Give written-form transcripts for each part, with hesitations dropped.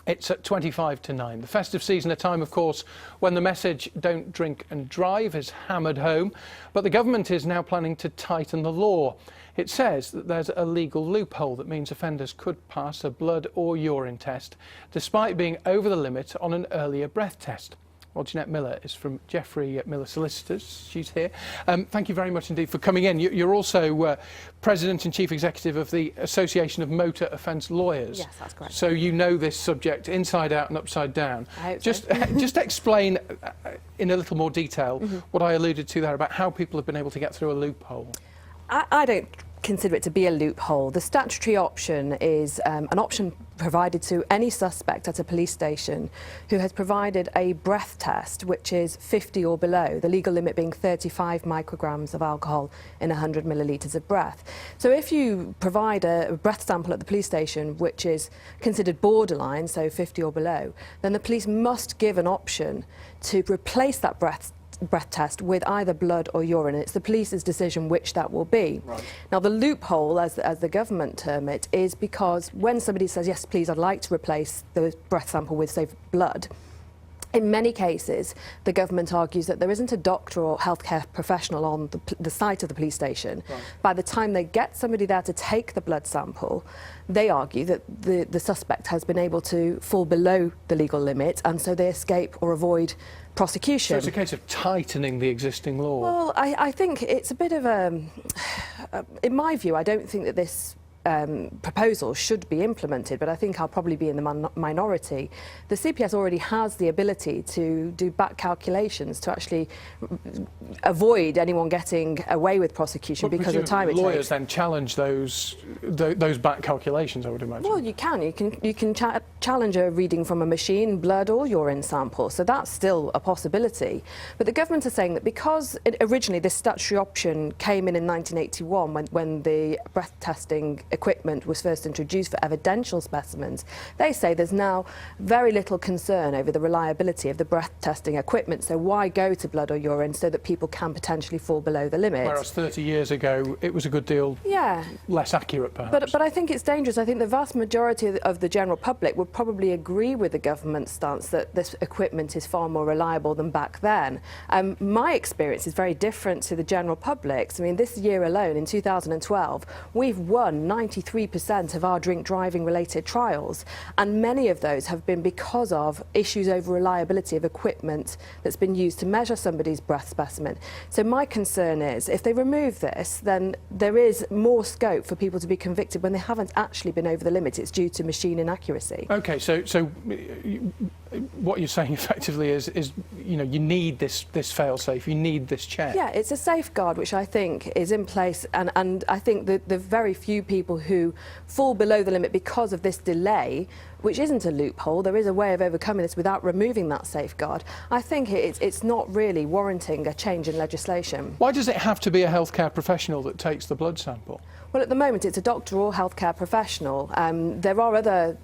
It's at 25 to 9. The festive season, a time, of course, when the message "don't drink and drive" is hammered home. But the government is now planning to tighten the law. It says that there's a legal loophole that means offenders could pass a blood or urine test despite being over the limit on an earlier breath test. Well, Jeanette Miller is from Geoffrey Miller Solicitors. She's here. Thank you very much indeed for coming in. You're also President and Chief Executive of the Association of Motor Offence Lawyers. Yes, that's correct. So you know this subject inside out and upside down. I hope just, so. just explain in a little more detail what I alluded to there about how people have been able to get through a loophole. I don't consider it to be a loophole. The statutory option is an option provided to any suspect at a police station who has provided a breath test which is 50 or below, the legal limit being 35 micrograms of alcohol in 100 millilitres of breath. So if you provide a breath sample at the police station which is considered borderline, so 50 or below, then the police must give an option to replace that breath test with either blood or urine. It's the police's decision which that will be. Right. Now the loophole, as the government term it, is because when somebody says, yes please, I'd like to replace the breath sample with, say, blood, in many cases the government argues that there isn't a doctor or healthcare professional on the site of the police station. Right. By the time they get somebody there to take the blood sample, they argue that the suspect has been able to fall below the legal limit and so they escape or avoid prosecution. So it's a case of tightening the existing law? Well, I think it's a bit of a... in my view, I don't think that this proposal should be implemented, but I think I'll probably be in the minority. The CPS already has the ability to do back calculations to actually avoid anyone getting away with prosecution because of the time it takes. Lawyers then challenge those back calculations, I would imagine. Well, you can challenge a reading from a machine, blood or urine sample, so that's still a possibility. But the government is saying that because originally this statutory option came in 1981 when the breath testing equipment was first introduced for evidential specimens, they say there's now very little concern over the reliability of the breath testing equipment, so why go to blood or urine so that people can potentially fall below the limit? Whereas 30 years ago it was a good deal less accurate perhaps. But I think it's dangerous. I think the vast majority of the general public would probably agree with the government's stance that this equipment is far more reliable than back then. My experience is very different to the general public's. I mean, this year alone, in 2012, we've won 93% of our drink driving related trials, and many of those have been because of issues over reliability of equipment that's been used to measure somebody's breath specimen. So my concern is if they remove this, then there is more scope for people to be convicted when they haven't actually been over the limit. It's due to machine inaccuracy. Okay, so what you're saying effectively is you need this fail-safe, you need this check. Yeah, it's a safeguard which I think is in place, and I think that the very few people who fall below the limit because of this delay, which isn't a loophole, there is a way of overcoming this without removing that safeguard. I think it's not really warranting a change in legislation. Why does it have to be a healthcare professional that takes the blood sample? Well, at the moment it's a doctor or healthcare professional. There are other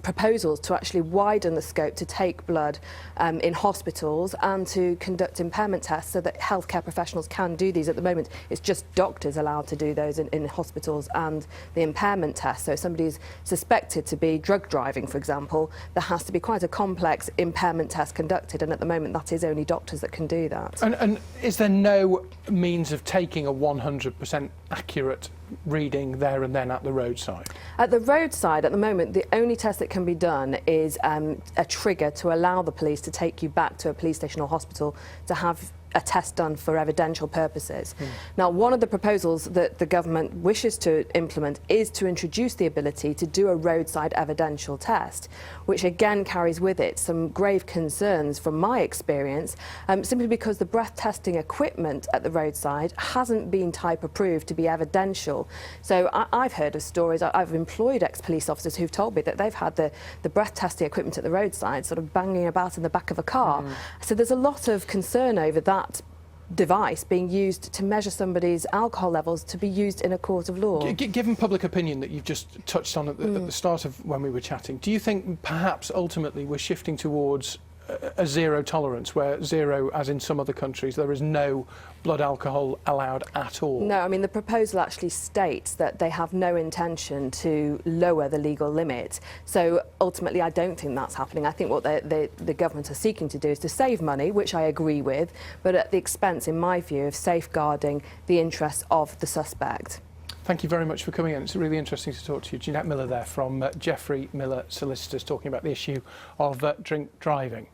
proposals to actually widen the scope to take blood in hospitals and to conduct impairment tests so that healthcare professionals can do these. At the moment it's just doctors allowed to do those in hospitals and the impairment test. So if somebody's suspected to be drug driving, for example, there has to be quite a complex impairment test conducted, and at the moment that is only doctors that can do that. And is there no means of taking a 100% accurate reading there and then at the roadside? At the roadside, at the moment, the only test that can be done is a trigger to allow the police to take you back to a police station or hospital to have a test done for evidential purposes. Now, one of the proposals that the government wishes to implement is to introduce the ability to do a roadside evidential test, which again carries with it some grave concerns from my experience, simply because the breath testing equipment at the roadside hasn't been type approved to be evidential. So I've heard of stories, I've employed ex-police officers who've told me that they've had the breath testing equipment at the roadside sort of banging about in the back of a car. So there's a lot of concern over that device being used to measure somebody's alcohol levels to be used in a court of law. Given public opinion that you've just touched on at the start of when we were chatting, do you think perhaps ultimately we're shifting towards a zero tolerance, where zero, as in some other countries, there is no blood alcohol allowed at all? No, I mean, the proposal actually states that they have no intention to lower the legal limit. So ultimately, I don't think that's happening. I think what the government are seeking to do is to save money, which I agree with, but at the expense, in my view, of safeguarding the interests of the suspect. Thank you very much for coming in. It's really interesting to talk to you. Jeanette Miller there from Jeffrey Miller Solicitors, talking about the issue of drink driving.